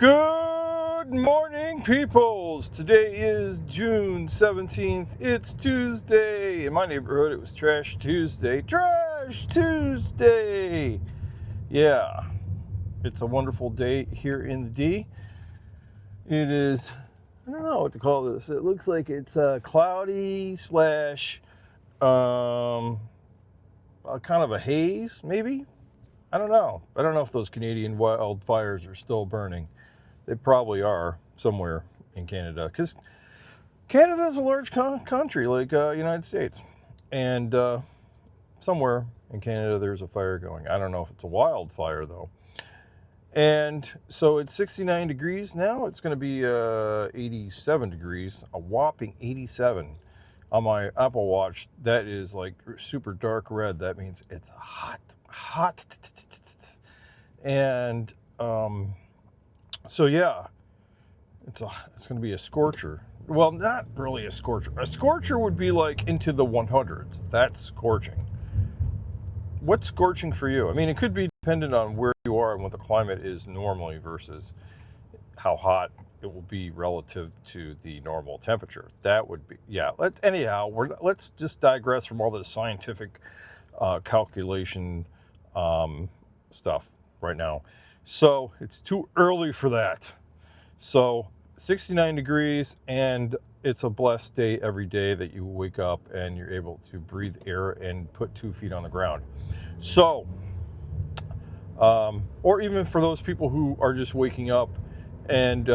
Good morning, peoples. Today is June 17th. It's Tuesday. In my neighborhood, it was Trash Tuesday. Trash Tuesday! Yeah, it's a wonderful day here in the D. It is, I don't know what to call this. It looks like it's cloudy slash kind of a haze, maybe? I don't know. I don't know if those Canadian wildfires are still burning. They probably are somewhere in Canada, because Canada is a large country like United States, and somewhere in Canada there's a fire going. I don't know if it's a wildfire though. And so it's 69 degrees now. It's going to be 87 degrees, a whopping 87 on my Apple Watch. That is like super dark red. That means it's hot. And so yeah, it's going to be a scorcher. Well, not really a scorcher. A scorcher would be like into the 100s. That's scorching. What's scorching for you? I mean, it could be dependent on where you are and what the climate is normally versus how hot it will be relative to the normal temperature. That would be, yeah. Let's just digress from all this scientific calculation stuff right now. So it's too early for that. So 69 degrees, and it's a blessed day every day that you wake up and you're able to breathe air and put 2 feet on the ground. So, or even for those people who are just waking up and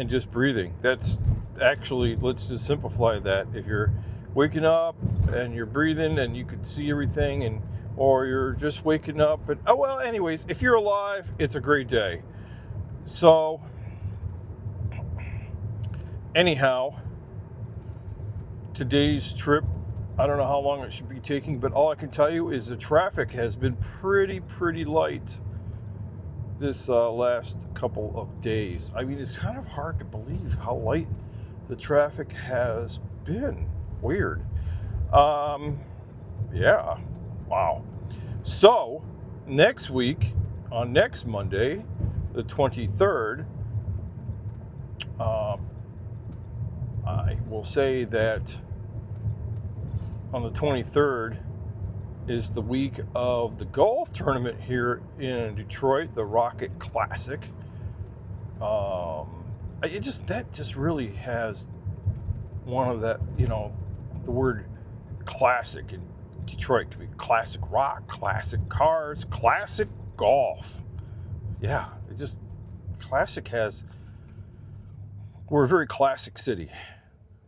just breathing. That's actually, let's just simplify that. If you're waking up and you're breathing and you can see everything, or you're just waking up, but anyways, if you're alive, it's a great day. So anyhow, today's trip, I don't know how long it should be taking, but all I can tell you is the traffic has been pretty light this last couple of days. I mean, it's kind of hard to believe how light the traffic has been. Weird. Yeah. Wow. So next week, on next Monday, the 23rd, I will say that on the 23rd is the week of the golf tournament here in Detroit, the Rocket Classic. That just really has one of that, the word classic in Detroit could be classic rock, classic cars, classic golf. Yeah, we're a very classic city.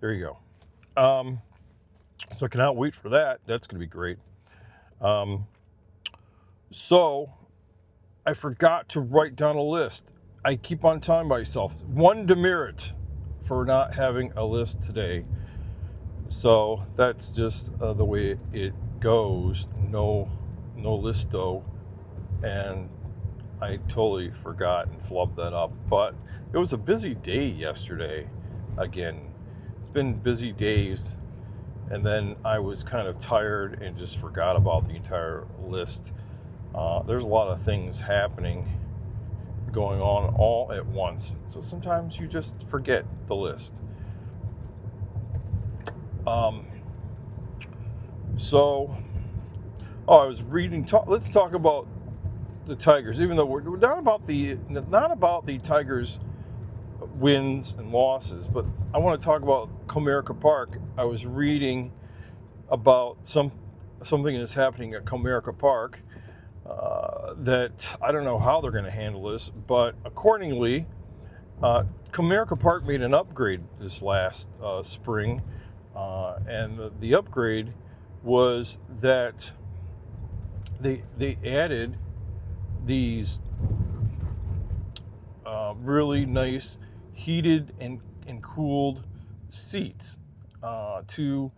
There you go. So I cannot wait for that. That's going to be great. So I forgot to write down a list. I keep on telling myself one demerit for not having a list today. So that's just the way it goes. No listo. And I totally forgot and flubbed that up. But it was a busy day yesterday. Again, it's been busy days. And then I was kind of tired and just forgot about the entire list. There's a lot of things happening, going on all at once. So sometimes you just forget the list. I was reading. Let's talk about the Tigers, even though we're not about the Tigers' wins and losses, but I want to talk about Comerica Park. I was reading about something that's happening at Comerica Park that I don't know how they're going to handle this, but accordingly, Comerica Park made an upgrade this last spring, and the upgrade was that they added these really nice heated and cooled seats to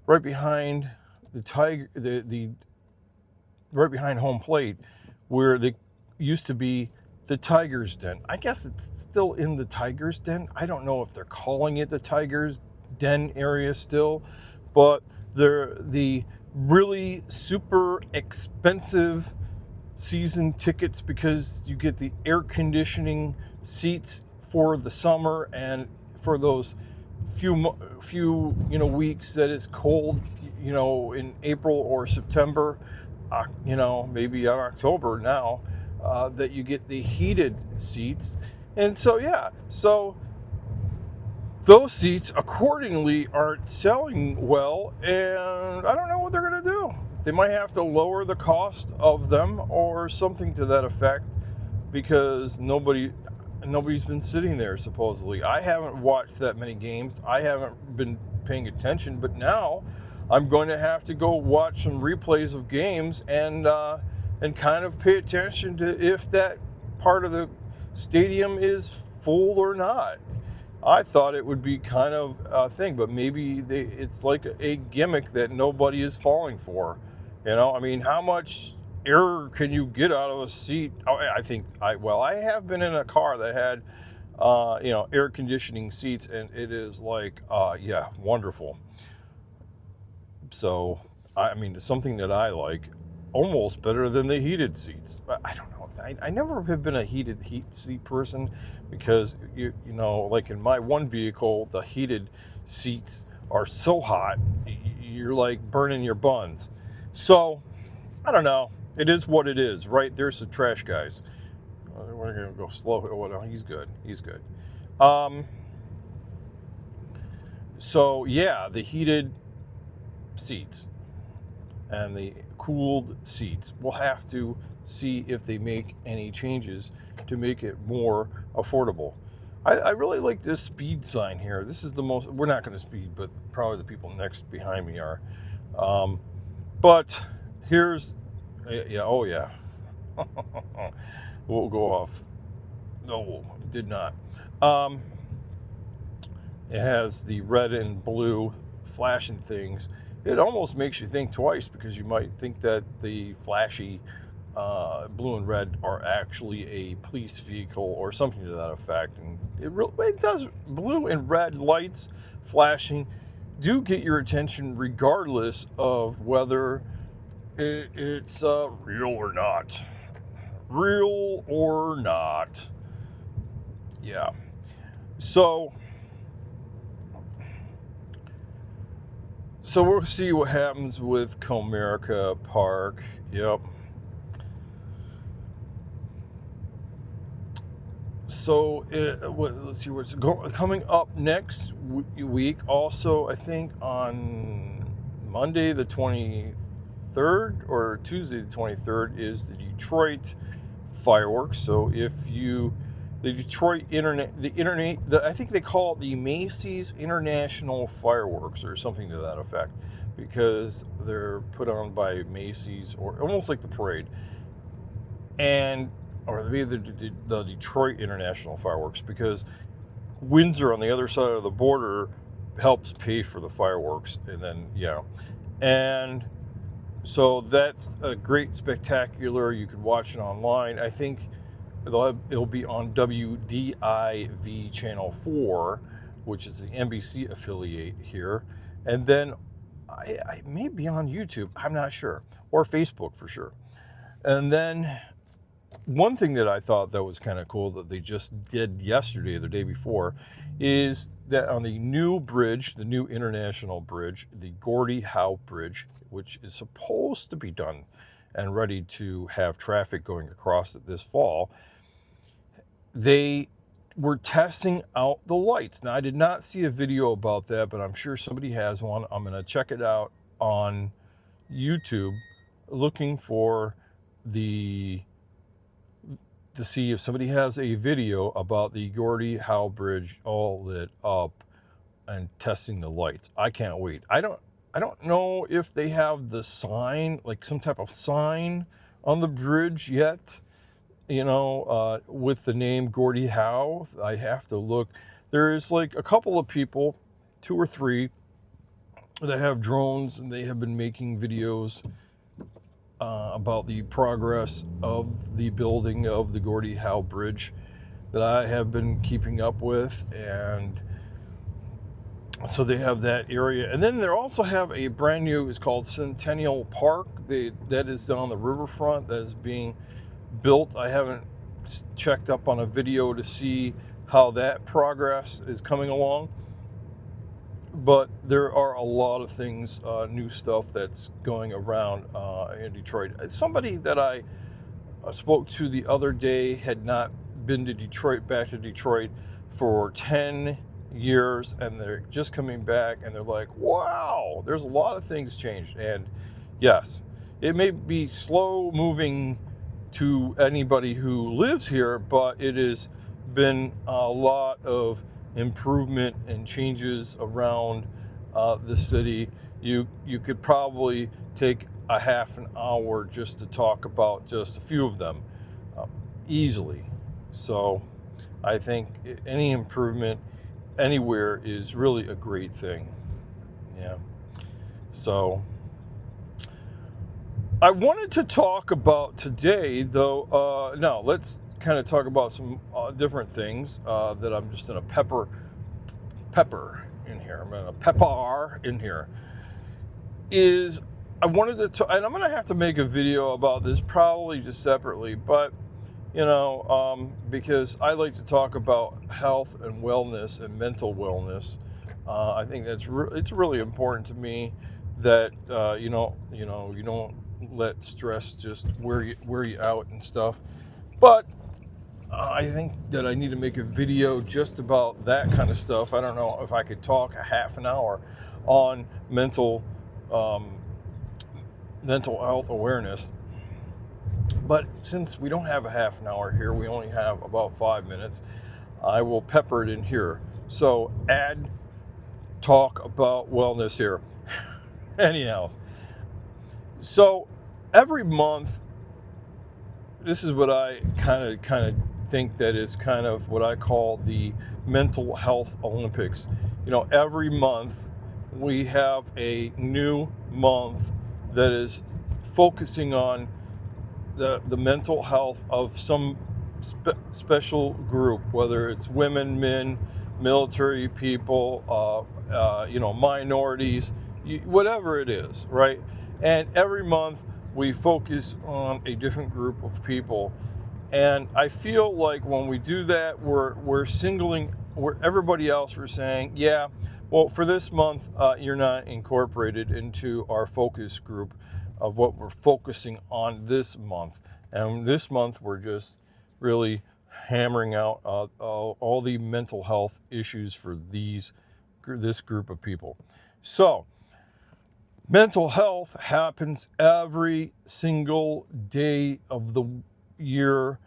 right behind the right behind home plate, where they used to be the Tiger's Den. I guess it's still in the Tiger's Den. I don't know if they're calling it the Tiger's Den area still, but they're the really super expensive season tickets because you get the air conditioning seats for the summer, and for those few weeks that it's cold, in April or September, maybe in October now, that you get the heated seats. And so those seats accordingly aren't selling well, and I don't know what they're going to do. They might have to lower the cost of them or something to that effect, because nobody's been sitting there supposedly. I haven't watched that many games. I haven't been paying attention, but now I'm going to have to go watch some replays of games and kind of pay attention to if that part of the stadium is full or not. I thought it would be kind of a thing, but maybe it's like a gimmick that nobody is falling for. How much air can you get out of a seat? I have been in a car that had, air conditioning seats, and it is like, wonderful. So, it's something that I like almost better than the heated seats. But I don't know. I never have been a heat seat person, because like in my one vehicle, the heated seats are so hot, you're like burning your buns. So I don't know. It is what it is, right? There's the trash guys. We're gonna go slow. Oh, no, he's good. So yeah, the heated seats and the cooled seats. We'll have to see if they make any changes to make it more affordable. I really like this speed sign here. This is the most, we're not going to speed, but probably the people next behind me are. But here's, we'll go off. No, it did not. It has the red and blue flashing things. It almost makes you think twice, because you might think that the flashy blue and red are actually a police vehicle or something to that effect. And it does. Blue and red lights flashing do get your attention regardless of whether it's real or not. Real or not. Yeah. So we'll see what happens with Comerica Park. Yep. So let's see what's coming up next week. Also, I think on Monday the 23rd or Tuesday the 23rd is the Detroit fireworks. So the Detroit I think they call it the Macy's International Fireworks or something to that effect, because they're put on by Macy's, or almost like the parade, or maybe the Detroit International Fireworks, because Windsor on the other side of the border helps pay for the fireworks. And then, and so that's a great spectacular. You could watch it online. I think it'll be on WDIV Channel 4, which is the NBC affiliate here. And then I may be on YouTube, I'm not sure, or Facebook for sure. And then one thing that I thought that was kind of cool that they just did yesterday or the day before is that on the new bridge, the new international bridge, the Gordie Howe Bridge, which is supposed to be done and ready to have traffic going across it this fall, they were testing out the lights. Now, I did not see a video about that, but I'm sure somebody has one. I'm going to check it out on YouTube, looking for to see if somebody has a video about the Gordie Howe Bridge all lit up and testing the lights. I can't wait. I don't know if they have the sign, like some type of sign on the bridge yet, with the name Gordie Howe. I have to look. There's like a couple of people, 2 or 3, that have drones, and they have been making videos about the progress of the building of the Gordie Howe Bridge that I have been keeping up with. And So they have that area, and then they also have a brand new. It's called Centennial Park. That is on the riverfront. That is being built. I haven't checked up on a video to see how that progress is coming along, but there are a lot of things, new stuff that's going around in Detroit. Somebody that I spoke to the other day had not been to Detroit, back to Detroit for 10 years, and they're just coming back, and they're like, wow, there's a lot of things changed. And yes, it may be slow moving to anybody who lives here, but it has been a lot of improvement and changes around the city. You could probably take a half an hour just to talk about just a few of them, easily. So I think any improvement anywhere is really a great thing. Yeah. So I wanted to talk about today, though. Now let's kind of talk about some different things that I'm just going to pepper in here. I'm going to pepper in here. Is I wanted to, and I'm going to have to make a video about this probably just separately, but because I like to talk about health and wellness and mental wellness. I think that's it's really important to me that you don't let stress just wear you out and stuff. But I think that I need to make a video just about that kind of stuff. I don't know if I could talk a half an hour on mental health awareness. But since we don't have a half an hour here, we only have about 5 minutes, I will pepper it in here. So talk about wellness here. Anyhow, so every month, this is what I kind of think that is kind of what I call the mental health Olympics. Every month we have a new month that is focusing on the mental health of some special group, whether it's women, men, military people, minorities, whatever it is, right? And every month we focus on a different group of people. And I feel like when we do that, we're singling everybody else. We're saying, yeah, well, for this month, you're not incorporated into our focus group of what we're focusing on this month. And this month, we're just really hammering out all the mental health issues for this group of people. So, mental health happens every single day of the year,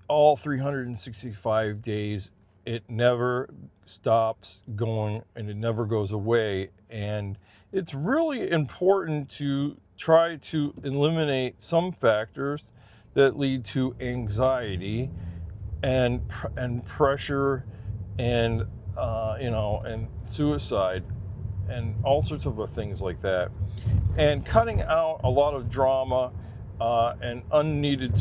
all 365 days. It never stops going, and it never goes away. And it's really important to try to eliminate some factors that lead to anxiety and pressure and and suicide and all sorts of things like that, and cutting out a lot of drama and unneeded